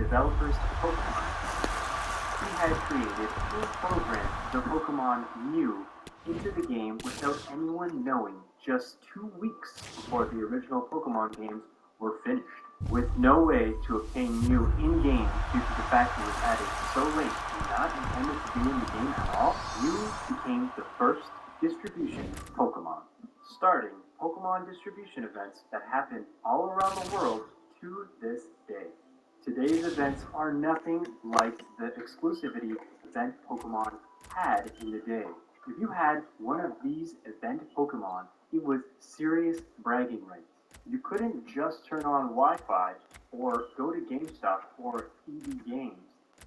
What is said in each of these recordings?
developers of Pokemon. He had created and programmed the Pokemon Mew into the game without anyone knowing just 2 weeks before the original Pokemon games were finished. With no way to obtain Mew in-game due to the fact it was added so late and not intended to be in the game at all, Mew became the first distribution Pokemon, starting Pokemon distribution events that happen all around the world to this day. Today's events are nothing like the exclusivity event Pokemon had in the day. If you had one of these event Pokemon, it was serious bragging rights. You couldn't just turn on Wi-Fi or go to GameStop or EB Games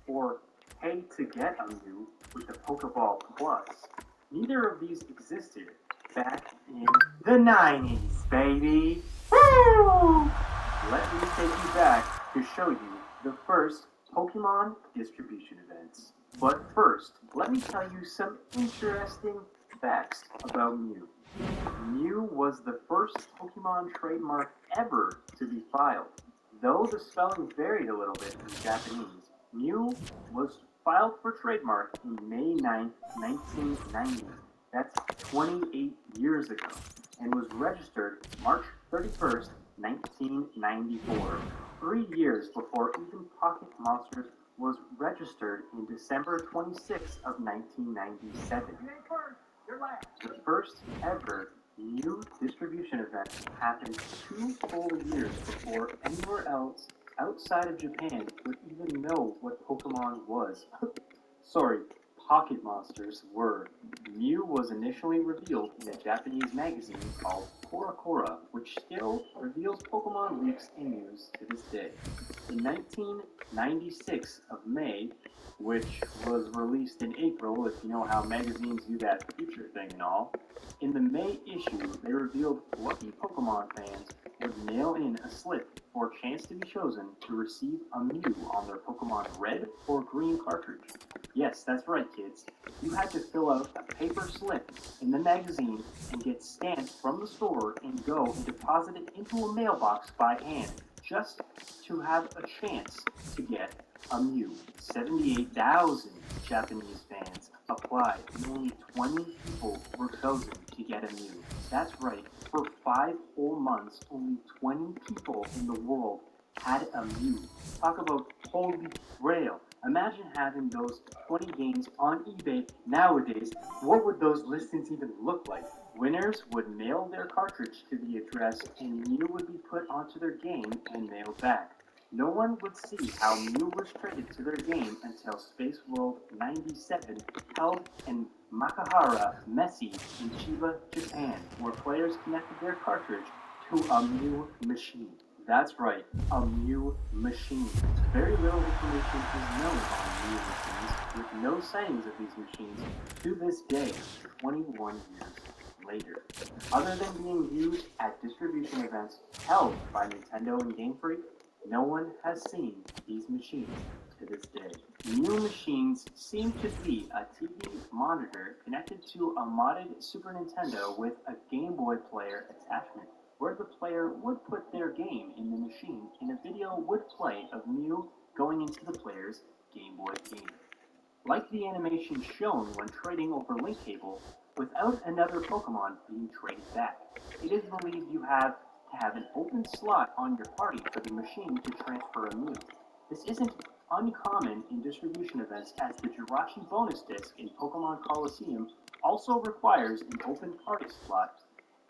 or pay to get a Mew with the Pokeball Plus. Neither of these existed back in the 90s, baby! Woo! Let me take you back to show you the first Pokemon distribution events. But first, let me tell you some interesting facts about Mew. Mew was the first Pokemon trademark ever to be filed. Though the spelling varied a little bit in Japanese, Mew was filed for trademark in May 9, 1990. That's 28 years ago, and was registered March 31st, 1994, 3 years before even Pocket Monsters was registered in December 26th of 1997. The first ever Mew distribution event happened 2 full years before anywhere else outside of Japan would even know what Pokemon was. Sorry, Pocket Monsters were. Mew was initially revealed in a Japanese magazine called Kora Kora, which still reveals Pokemon leaks and news to this day. In 1996 of May, which was released in April, if you know how magazines do that future thing and all, in the May issue, they revealed lucky Pokemon fans would mail in a slip for a chance to be chosen to receive a Mew on their Pokemon Red or Green cartridge. Yes, that's right, kids. You had to fill out a paper slip in the magazine and get stamped from the store and go and deposit it into a mailbox by hand, just to have a chance to get a Mew. 78,000 Japanese fans applied, and only 20 people were chosen to get a Mew. That's right, for 5 whole months, only 20 people in the world had a Mew. Talk about holy grail. Imagine having those 20 games on eBay nowadays. What would those listings even look like? Winners would mail their cartridge to the address, and Mew would be put onto their game and mailed back. No one would see how Mew was traded to their game until Space World 97 held in Makahara, Mesi, in Chiba, Japan, where players connected their cartridge to a Mew machine. That's right, a Mew machine. Very little information is known on Mew machines, with no sightings of these machines to this day, 21 years later. Other than being used at distribution events held by Nintendo and Game Freak, no one has seen these machines to this day. Mew machines seem to be a TV monitor connected to a modded Super Nintendo with a Game Boy player attachment, where the player would put their game in the machine and a video would play of Mew going into the player's Game Boy game. Like the animation shown when trading over link cable, without another Pokemon being traded back. It is believed you have to have an open slot on your party for the machine to transfer a Mew. This isn't uncommon in distribution events, as the Jirachi bonus disc in Pokemon Coliseum also requires an open party slot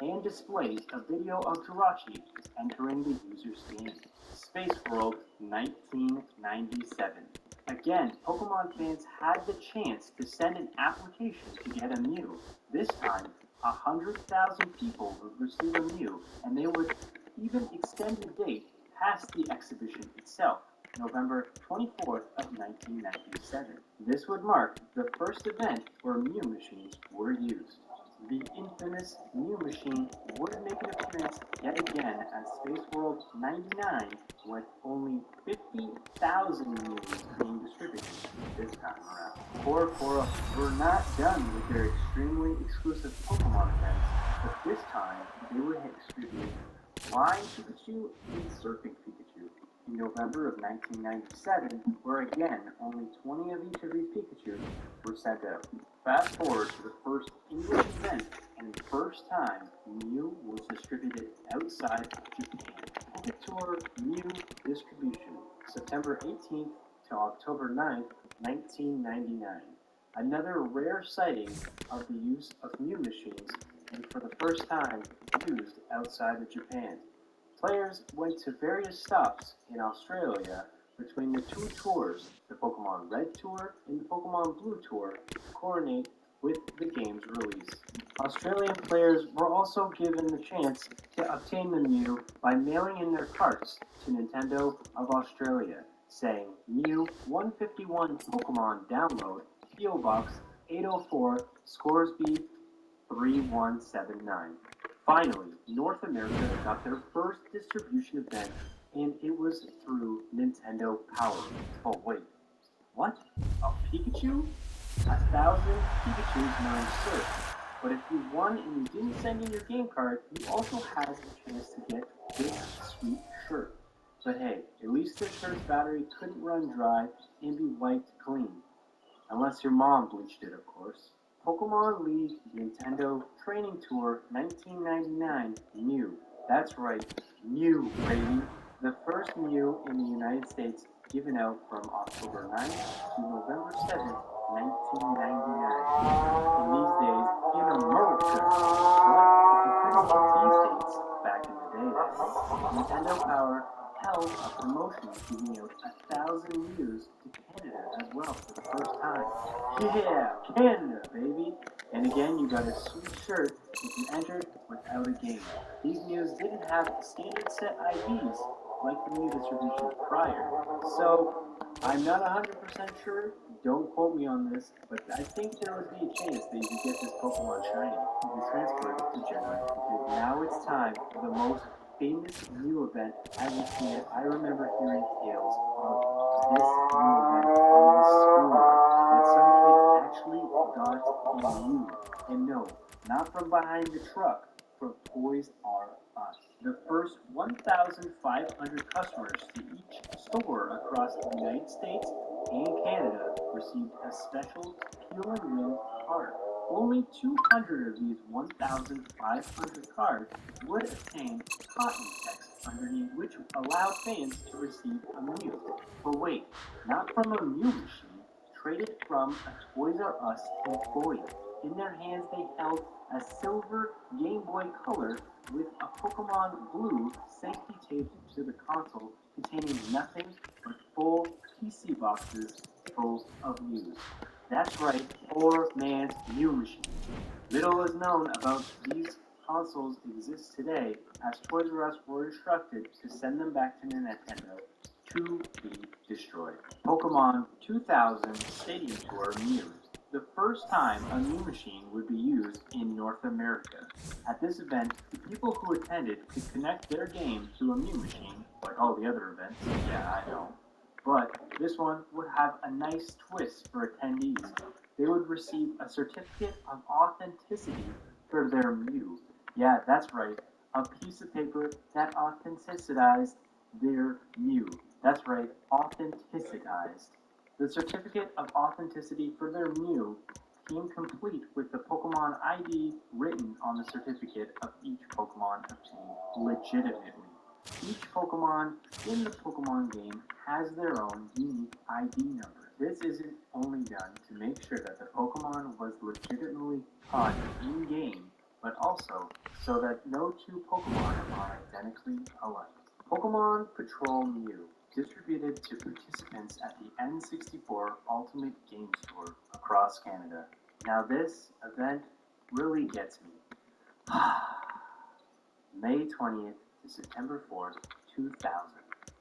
and displays a video of Jirachi entering the user's game. Space World 1997. Again, Pokemon fans had the chance to send an application to get a Mew. This time, 100,000 people would receive a Mew, and they would even extend the date past the exhibition itself, November 24th of 1997. This would mark the first event where Mew machines were used. The infamous Mew machine would make an appearance yet again at Space World 99, with only 50,000 Mews being distributed this time around. Kora Kora were not done with their extremely exclusive Pokemon events, but this time they would distribute Flying Pikachu and Surfing Pikachu. in November of 1997, where again, only 20 of each of these Pikachus were sent out. Fast forward to the first English event, and the first time Mew was distributed outside Japan. Tour Mew distribution, September 18th to October 9th, 1999. Another rare sighting of the use of Mew machines, and for the first time used outside of Japan. Players went to various stops in Australia between the two tours, the Pokemon Red Tour and the Pokemon Blue Tour, to coordinate with the game's release. Australian players were also given the chance to obtain the Mew by mailing in their carts to Nintendo of Australia, saying Mew 151 Pokemon download, PO Box 804, Scoresby 3179. Finally, North America got their first distribution event, and it was through Nintendo Power. Oh wait, what? A Pikachu? 1,000 Pikachus, no sir. But if you won and you didn't send in your game card, you also had the chance to get this sweet shirt. But hey, at least this shirt's battery couldn't run dry and be wiped clean. Unless your mom bleached it, of course. Pokemon League Nintendo Training Tour 1999 Mew. That's right, Mew, baby. The first Mew in the United States given out from October 9th to November 7th, 1999. In these days, in America. But if you couldn't get these dates back in the day, that is, Nintendo Power held a promotion giving out 1,000 Mews to Canada as well for the first time. Yeah, Canada, baby! And again, you got a sweet shirt if you entered without a game. These Mews didn't have standard set IVs like the Mew distribution prior, so I'm not 100% sure, don't quote me on this, but I think there would be a chance that you could get this Pokemon shiny and be transferred to Gen 1. Now it's time for the most famous Mew event as a kid. I remember hearing tales of this Mew event on the school that some kids actually got a Mew. And no, not from behind the truck, from Toys R Us. The first 1,500 customers to each store across the United States and Canada received a special peel and reel card. Only 200 of these 1,500 cards would obtain cotton text underneath, which allowed fans to receive a Mew. But wait, not from a Mew machine, traded from a Toys R Us employee. In their hands they held a silver Game Boy Color with a Pokemon Blue safety taped to the console containing nothing but full PC boxes full of Mews. That's right, poor man's Mew machine. Little is known about these consoles exist today, as Toys R Us were instructed to send them back to Nintendo to be destroyed. Pokemon 2000 Stadium Tour Mew. The first time a Mew machine would be used in North America. At this event, the people who attended could connect their game to a Mew machine, like all the other events. Yeah, I know. But this one would have a nice twist for attendees. They would receive a certificate of authenticity for their Mew. Yeah, that's right, a piece of paper that authenticized their Mew. That's right, authenticized. The certificate of authenticity for their Mew came complete with the Pokemon ID written on the certificate of each Pokemon obtained legitimately. Each Pokemon in the Pokemon game has their own unique ID number. This isn't only done to make sure that the Pokemon was legitimately caught in-game, but also so that no two Pokemon are identically alike. Pokemon Patrol Mew, distributed to participants at the N64 Ultimate Game Store across Canada. Now this event really gets me. May 20th to September 4th, 2000.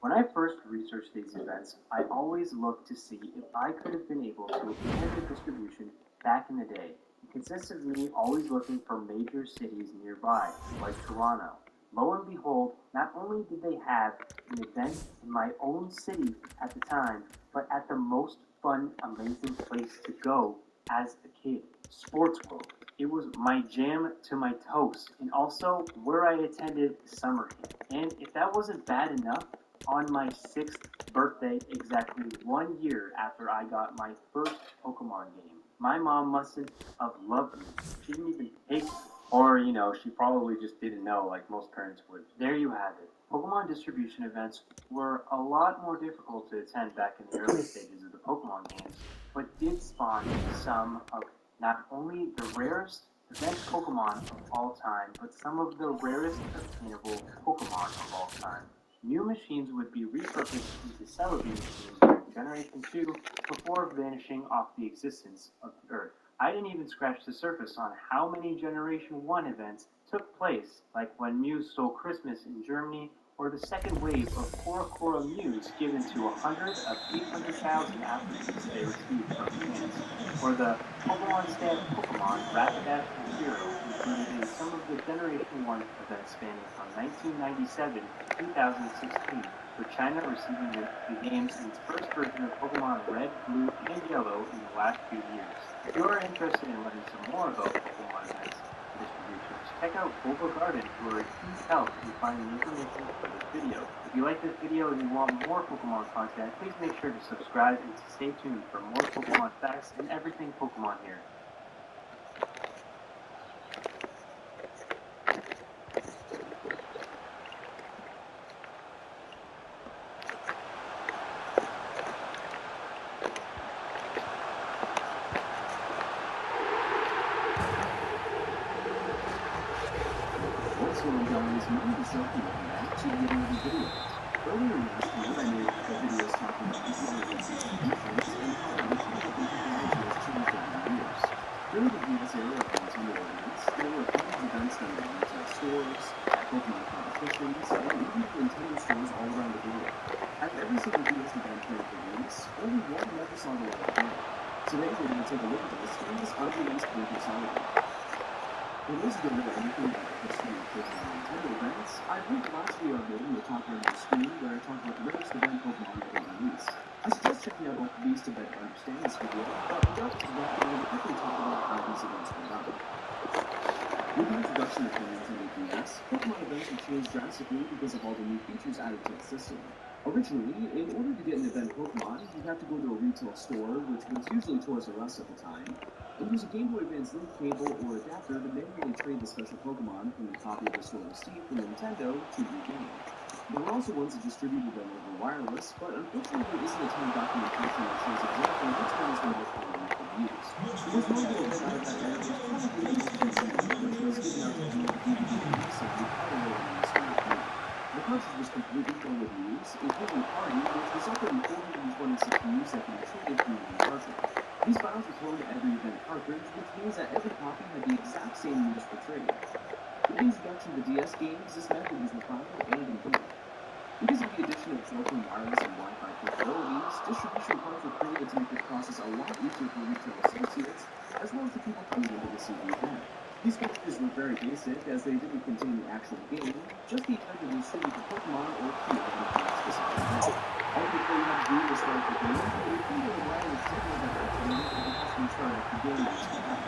When I first researched these events, I always looked to see if I could have been able to attend the distribution back in the day. It consists of me always looking for major cities nearby, like Toronto. Lo and behold, not only did they have an event in my own city at the time, but at the most fun, amazing place to go as a kid, Sports World. It was my jam to my toast, and also where I attended summer camp. And if that wasn't bad enough, On my 6th birthday, exactly 1 year after I got my first Pokemon game. My mom mustn't have loved me. She didn't even hate me. Or, she probably just didn't know like most parents would. There you have it. Pokemon distribution events were a lot more difficult to attend back in the early stages of the Pokemon games, but did spawn some of not only the rarest event Pokemon of all time, but some of the rarest obtainable Pokemon of all time. New machines would be repurposed into Celebi machines during Generation 2 before vanishing off the existence of the Earth. I didn't even scratch the surface on how many Generation 1 events took place, like when Mew stole Christmas in Germany, or the second wave of Cora Cora Mews given to 100 of 800,000 Africans they received from fans, or the Pokemon Stand Pokemon Rapidash and Zero included in some of the Generation 1 events spanning from 1997 to 2016, with China receiving the games in its first version of Pokemon Red, Blue, and Yellow in the last few years. If you are interested in learning some more about Pokemon events and distributions, check out Bulba Garden, who are a huge help in finding information for this video. If you like this video and you want more Pokemon content, please make sure to subscribe and to stay tuned for more Pokemon facts and everything Pokemon here. What's going on is me, the Selfie, welcome back to yet another video. Earlier last year, I made a couple videos talking about Pokemon events and distributions and how Pokemon technology has changed over the years. During the DS era of Nintendo events, there were hundreds of events done in retail stores, at Pokemon competitions, and even at Nintendo stores all around the world. At every single DS event during the release, only one never saw the light of day. Today, we're going to take a look at the mysterious unreleased Pokemon Solid. For those who don't know anything about the history of Pokemon Nintendo events, I've linked last video I made in the top right of the screen where I talk about the rarest event Pokemon that was released. I suggest checking out both of these to better understand this video, but regardless of that, I'm going to quickly talk about how these events were done. With the introduction of the Nintendo DS, Pokemon events were changed drastically because of all the new features added to the system. Originally, in order to get an event Pokemon, you'd have to go to a retail store, which was usually Toys R Us at the time, and use a Game Boy Advance link cable or adapter to manually trade the special Pokemon from the copy of the store receipt from Nintendo to your game. There were also ones that distributed them over wireless, but unfortunately there isn't a ton of documentation that shows exactly which one is the most common method used. The most notable event out of that era was probably the most recent, which was given out to the DVD release of the Power Rangers game. The cartridge was completely full of views, including a party, which resulted in 426 views that could be traded through the cartridge. These files were thrown to every event cartridge, which means that every copy had the exact same use for trade. With the introduction of the DS games, this method was refined and improved. Because of the addition of built-in wireless and Wi-Fi capabilities, distribution cards were created to make this process a lot easier for retail associates, as well as the people coming in to receive the event. These cartridges were very basic, as they didn't contain the actual game, just the attempt to distribute the Pokemon or key event to a specific event. All the player had to do was start the game, and if you were a wireless signal that activated, the customer started the game and started.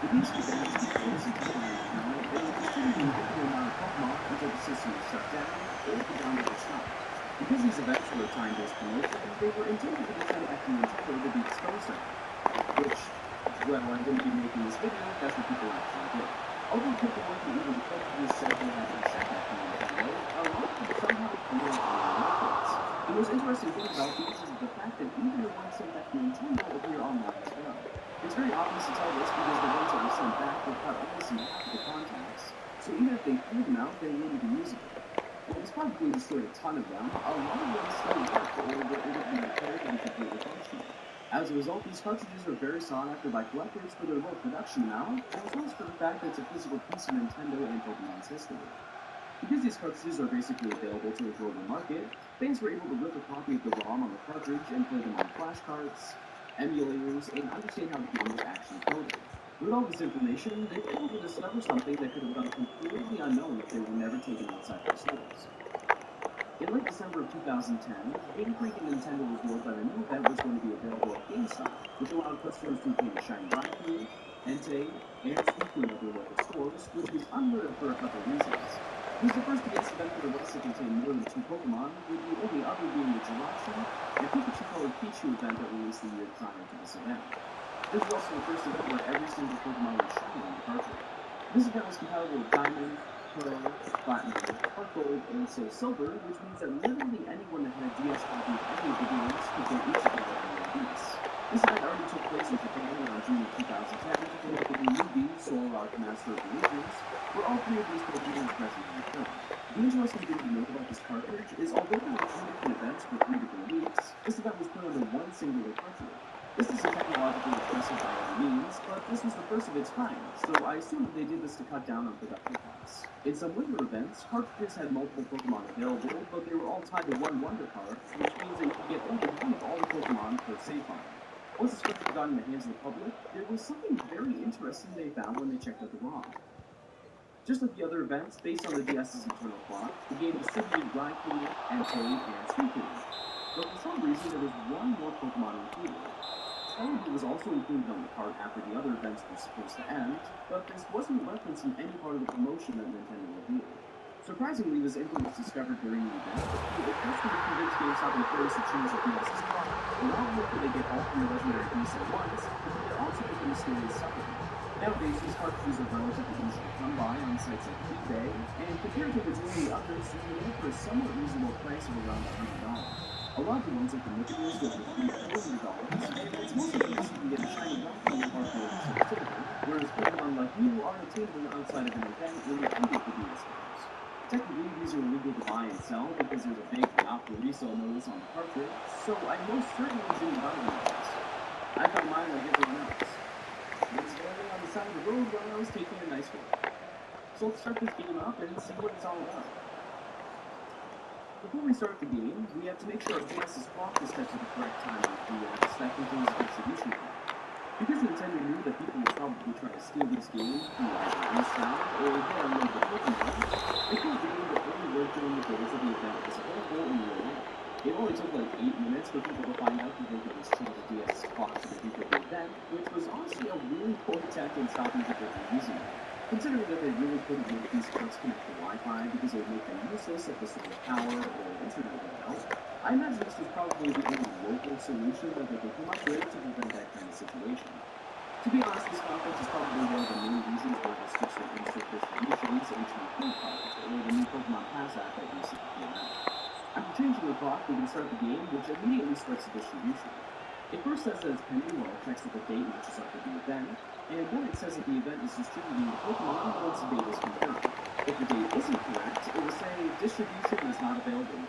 With these events, the players in Pokemon account, they were distributing a limited amount of Pokemon until the system was shut down or the download was stopped. Because these events were a time-based promotion, they were intended to be sent back to Nintendo to be disposed of, which, well, I wouldn't be making this video if that's what people actually did. Although people weren't even the cartridges said they had been sent back to Nintendo, a lot of them somehow appeared on markets. The most interesting thing about these is the fact that even the ones sent back to Nintendo appear online as well. It's very obvious to tell this because the ones that were sent back were cut almost in half of the contacts, so even if they threw them out, they wouldn't be usable. While this probably destroyed a ton of them, a lot of them still worked or were able to be repaired and completely functional. As a result, these cartridges are very sought after by collectors for their low production amount, as well as for the fact that it's a physical piece of Nintendo and Pokemon's history. Because these cartridges are basically available to the global market, fans were able to rip a copy of the ROM on the cartridge and play them on flashcards, emulators, and understand how the game was actually coded. With all this information, they were able to discover something that could have gone completely unknown if they were never taken outside their stores. In late December of 2010, Game Freak and Nintendo revealed that a new event was going to be available at GameStop, which allowed customers to obtain Shiny Raikou, Entei, and Suicune at their local stores, which was unheard of for a couple reasons. It was the first DS event for the West to contain more than 2 Pokemon, with the only other being the Jirachi and Pikachu-colored Pichu event that released the year prior to this event. This was also the first event where every single Pokemon was shiny on the cartridge. This event was compatible with Diamond, Pearl, Platinum, Heart Gold, and Soul Silver, which means that literally anyone that had a DS copy of any of the games could get each of them at release. This event already took place in Japan around June of 2010, and with the new movie, Soul Arc Master of Illusions, where all three of these Pokemon are present in the film. The interesting thing to note about this cartridge is although there were 3 different events for 3 different weeks, this event was put under one singular cartridge. This isn't technologically impressive by any means, but this was the first of its kind, so I assume that they did this to cut down on production costs. In some later events, cartridges had multiple Pokemon available, but they were all tied to one Wonder card, which means that you could get only one of all the Pokemon per save file. Once this cartridge got in the hands of the public, there was something very interesting they found when they checked out the ROM. Just like the other events, based on the DS's internal clock, the game distributed Raikou, Entei, and Suicune. But for some reason, there was one more Pokemon included. Celebi was also included on the card after the other events were supposed to end, but this wasn't referenced in any part of the promotion that Nintendo revealed. Surprisingly, this info was discovered during the event, but it first would have convinced GameStop employees to change the DS's product. Not only could they get all 3 legendary beasts at once, but they could also get the mysterious supplement. Nowadays, these cartridges are relatively easy to come by on sites like eBay, and compared to the only others, you can get it for a somewhat reasonable price of around $100. A lot of the ones like the Mythicals go for $300, and it's mostly because you can get a shiny Raikou or Gold or Silver, whereas Pokemon like you aren't attainable outside of an event when you're under the DS games. Technically, these are illegal to buy and sell because there's a big not for resale notice on the cartridge, so I most certainly didn't buy one of these. I got mine like everyone else. It was laying on the side of the road while I was taking a nice walk. So let's start this game up and see what it's all about. Before we start the game, we have to make sure our DS's clock is set to the correct time on the DS that contains a distribution clock. Because Nintendo knew that people would probably try to steal this game through either restyle or get a little bit Pokemon, they told the game that only worked during the days of the event was available in real life. It only took like 8 minutes for people to find out that they could just change the DS's clock to the beat of the event, which was honestly a really poor tech in stopping people from using it. Considering that they really couldn't make these cards connect to Wi-Fi because it would make them useless if the solar power or internet went out, I imagine this was probably the only local solution that they could come up with to prevent that kind of situation. To be honest, this conference is probably one of the main reasons why they switched to in-store distributions and to the cards, or the new Pokemon Pass app that recently came out. After changing the clock, we can start the game, which immediately starts the distribution. It first says that it's pending while it checks that the date matches up with the event, and then it says that the event is distributing the Pokemon once the date is confirmed. If the date isn't correct, it will say distribution is not available.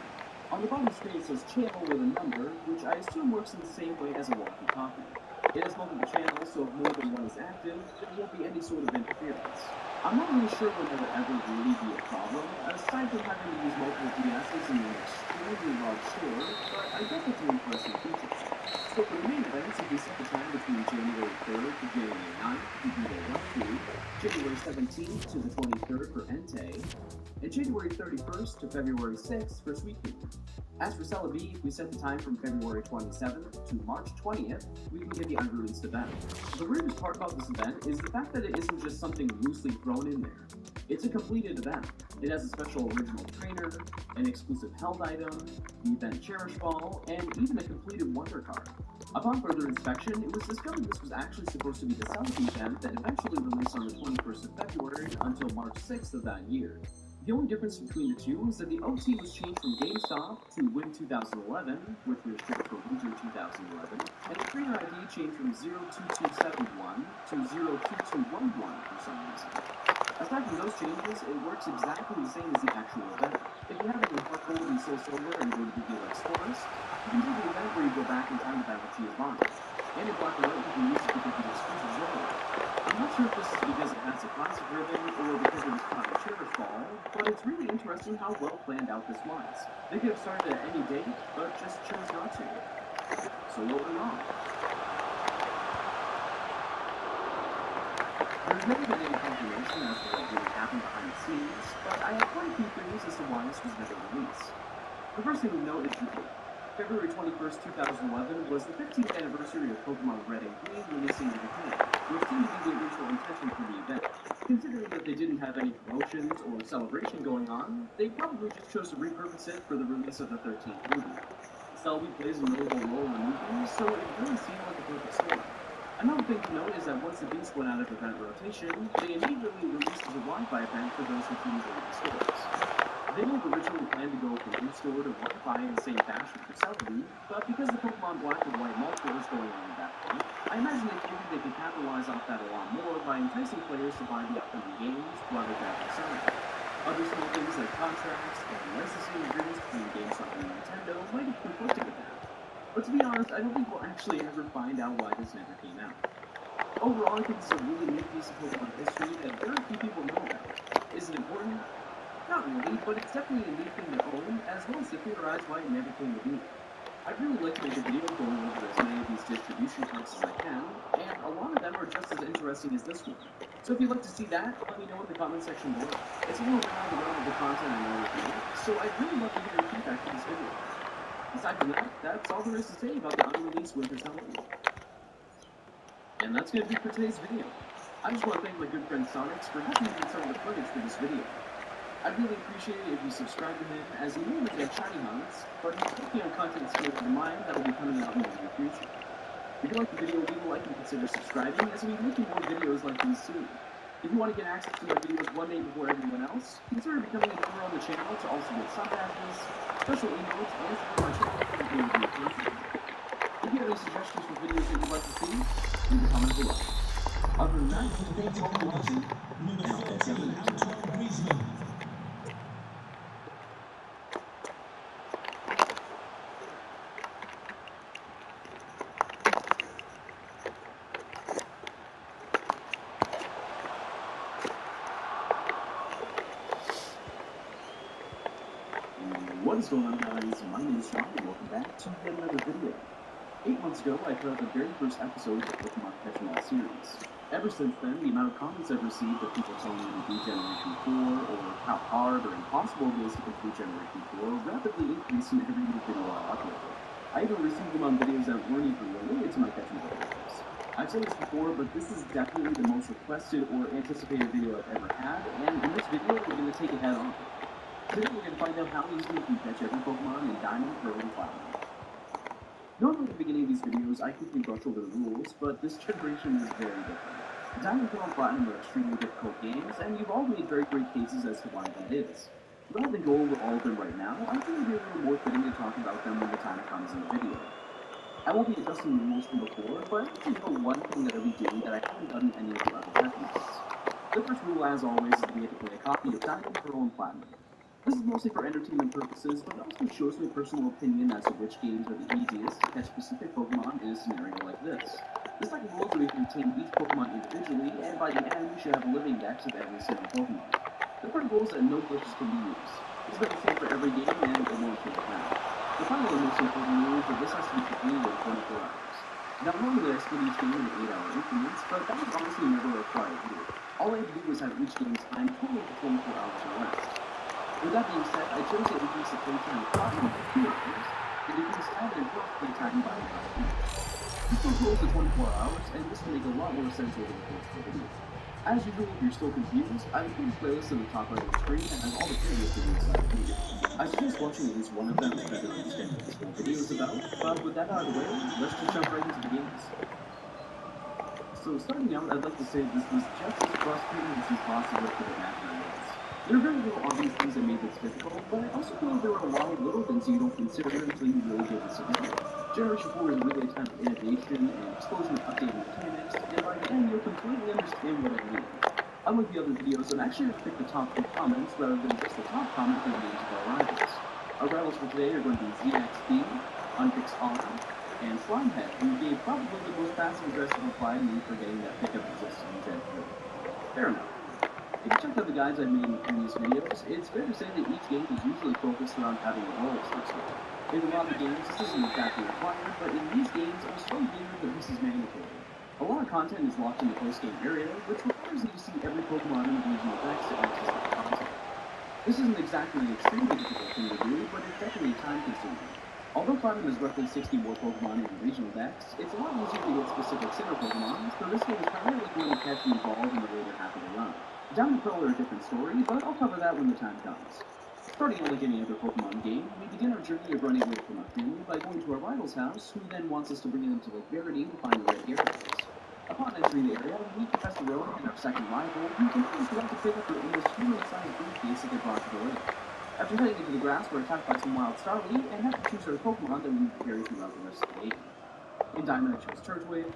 On the bottom screen it says channel with a number, which I assume works in the same way as a walkie-talkie. It has multiple channels, so if more than one is active, there won't be any sort of interference. I'm not really sure when that will ever really be a problem, aside from having to use multiple DSs in an extremely large store, but I bet that's an interesting feature. So for the main events, if we set the time between January 3rd to January 9th, we can go Raikou, January 17th to the 23rd for Entei, and January 31st to February 6th for Suicune. As for Celebi, if we set the time from February 27th to March 20th, we can get the unreleased event. The weirdest part about this event is the fact that it isn't just something loosely thrown in there. It's a completed event. It has a special original trainer, an exclusive held item, the event Cherish Ball, and even a completed Wonder card. Upon further inspection, it was discovered this was actually supposed to be the Celebi event that eventually released on the 21st of February until March 6th of that year. The only difference between the two is that the OT was changed from GameStop to Win 2011, which was shipped for Winter 2011, and the trainer ID changed from 02271 to 02211 for some reason. Aside from those changes, it works exactly the same as the actual event. If you have it in Heart Gold and Soul Silver and go to the Deluxe Forest, you can do the event where you go back in time to battle Giovanni. And in Black and White, you can use it to get the exclusive zone. I'm not sure if this is because it has a classic ribbon or because it was caught in Cherish Ball, but it's really interesting how well planned out this was. They could have started at any date, but just chose not to. So what went wrong? There's never been any confirmation as to what really happened behind the scenes, but I have quite a few theories as to why this was never released. The first thing to note is the date. February 21st, 2011 was the 15th anniversary of Pokemon Red and Green releasing in Japan, which seemed to be the original intention for the event. considering that they didn't have any promotions or celebration going on, they probably just chose to repurpose it for the release of the 13th movie. Selby plays a notable role in the movie, so it really seemed like a perfect story. Another thing to note is that once the Beast went out of event rotation, they immediately released as a Wi-Fi event for those who couldn't go to the stores. They had originally planned to go from in-store to Wi-Fi in the same fashion for Selby, but because the Pokemon Black and White multiple was going on at that point, I imagine they figured they could capitalize off that a lot more by enticing players to buy the upcoming games rather than selling them. Other small things like contracts and licensing agreements between GameStop and Nintendo might have conflicted with that. But to be honest, I don't think we'll actually ever find out why this never came out. Overall, I think this is a really neat piece of Pokemon history that very few people know about. Is it important? Not really, but it's definitely a neat thing to own, as well as to theorize why it never came to be. I'd really like to make a video going over as many of these distribution points as I can, and a lot of them are just as interesting as this one. So if you'd like to see that, let me know in the comment section below. It's a little bit out of the realm of the content I normally do, so I'd really love to hear your feedback for this video. Aside from that, that's all there is to say about the unreleased Winter Television. And that's going to be for today's video. I just want to thank my good friend Sonics for helping me get some of the footage for this video. I'd really appreciate it if you subscribe to him, as he mainly gets shiny hunts, but he's working on content similar to mine that will be coming out in the near future. If you like the video, leave a like and consider subscribing, as we'll be making more videos like these soon. If you want to get access to my videos one day before everyone else, consider becoming a member on the channel to also get sub badges, special emotes, and support my channel for video content. If you have any suggestions for videos that you'd like to see, leave a comment below. Other than that, thanks all for watching, and I'll catch you on the next one. What is going on, guys? My name is Sean, and welcome back to yet another video. 8 months ago, I put out the very first episode of the Pokemon Catch 'em All series. Ever since then, the amount of comments I've received of people telling me to do Generation 4, or how hard or impossible it is to complete Generation 4, rapidly increased in every new video I uploaded. I even received them on videos that weren't even related to my Catch 'em All videos. I've said this before, but this is definitely the most requested or anticipated video I've ever had, and in this video, we're going to take it head on. Today we're going to find out how easily you can catch every Pokemon in Diamond, Pearl, and Platinum. Normally at the beginning of these videos, I quickly brush over the rules, but this generation is very different. Diamond, Pearl, and Platinum are extremely difficult games, and you've all made very great cases as to why that is. Rather than go over all of them right now, I think it would be a little more fitting to talk about them when the time comes in the video. I won't be adjusting the rules from before, but I actually know one thing that I'll be doing that I haven't done in any of the other techniques. The first rule, as always, is to be able to play a copy of Diamond, Pearl, and Platinum. This is mostly for entertainment purposes, but it also shows my personal opinion as to which games are the easiest to catch specific Pokemon in a scenario like this. The second rule is that we can obtain each Pokemon individually, and by the end, we should have a living dex of every single Pokemon. The third rule is that no glitches can be used. This is the same for every game, and it won't change now. The final and most important rule is that this has to be completed in 24 hours. Now, normally I split each game in 8-hour increments, but that was honestly never required here. All I had to do was have each game's time total for 24 hours or less. With that being said, I chose to increase the playtime of Platinum by 2 hours, and decrease Diamond and Pearl playtime by 1 hour each. This still totals to 24 hours, and this will make a lot more sense over the course of the video. As usual, if you're still confused, I've put a playlist in the top right of the screen that has all the previous videos that I've made. I suggest watching at least one of them rather than spending this whole video is about, but with that out of the way, let's just jump right into the games. So starting out, I'd like to say this was just as frustrating as possible for the Master. There are very little obvious things that made this difficult, but I also feel there were a lot of little things you don't consider until you really give this a go. Generation 4 is really a time of innovation and explosion of updated mechanics, and by the end you'll completely understand what I mean. Unlike the other videos, I'm actually going to pick the top 3 comments rather than just the top comment from the names of our rivals. Our rivals for today are going to be ZXB, Unfix Honor, and Slimehead, who gave probably the most passive-aggressive reply to me for getting that pickup resistance in Gen 3. Fair enough. If you check out the guides I've made in previous videos, it's fair to say that each game is usually focused around having a role associated. In a lot of games, this isn't exactly required, but in these games, I'm strong believer that this is mandatory. A lot of content is locked in the post-game area, which requires that you see every Pokemon in the regional dex to access that content. This isn't exactly an extremely difficult thing to do, but it's definitely time-consuming. Although Platinum has roughly 60 more Pokemon in the regional dex, it's a lot easier to get specific Sinnoh Pokemon, so this game is primarily going to catch and evolve in the later half of the run. Diamond and Pearl are a different story, but I'll cover that when the time comes. Starting out like any other Pokemon game, we begin our journey of running away from our family by going to our rival's house, who then wants us to bring them to Lake Verity to find the red Gyarados. Upon entering the area, we meet Professor Rowan and our second rival, who convinces them to pick up their almost human-sized briefcase that they brought to the lake. After heading into the grass, we're attacked by some wild Starly, and have to choose our Pokemon that we need to carry throughout the rest of the game. In Diamond, I chose Turtwig,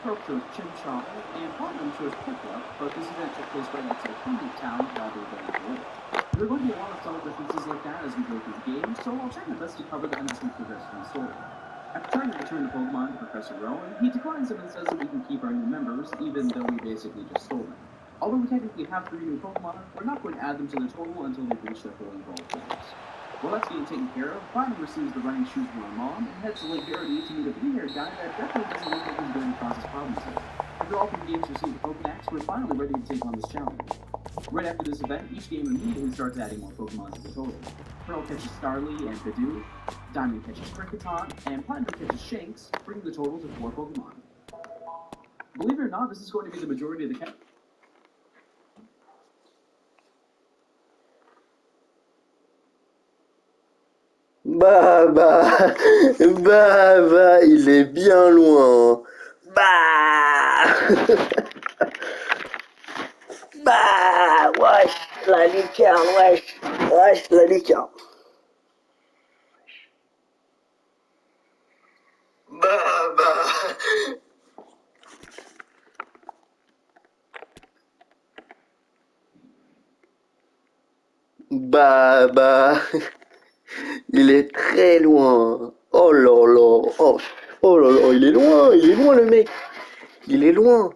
Pearl chose Chimchar, and Platinum chose Piplup, but this event took place right outside Conduit Town rather than at the lake. There are going to be a lot of subtle differences like that as we go through the game, so I'll try my best to cover them as we progress through the story. After trying to return the Pokemon to Professor Rowan, he declines them and says that we can keep our new members, even though we basically just stole them. Although we technically have 3 new Pokemon, we're not going to add them to the total until they've reached their fully evolved forms. While that's getting taken care of, Platinum receives the running shoes from our mom and heads to Lake Verity to meet a blue-haired guy that definitely doesn't look like he's going to cause us problems here. After all 3 games receive the Pokedex, we're finally ready to take on this challenge. Right after this event, each game immediately starts adding more Pokemon to the total. Pearl catches Starly and Bidoof, Diamond catches Kricketot, and Platinum catches Shanks, bringing the total to 4 Pokemon. Believe it or not, this is going to be the majority of the count. Il est bien loin. Bah, wesh, la lucarne, wesh, la lucarne. Bah, bah, bah, il est très loin. Oh là là, oh là là, il est loin le mec. Il est loin.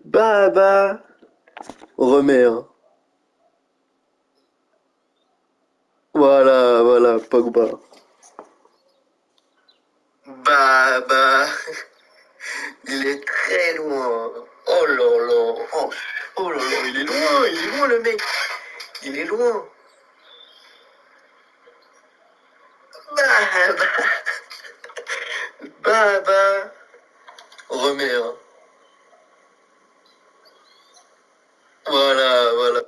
Bah, bah, remets, hein. Voilà, Pogba. Bah, il est très loin. Oh là là, oh là là, il est loin le mec. Il est loin. Bah, bah, remets, hein. Voilà.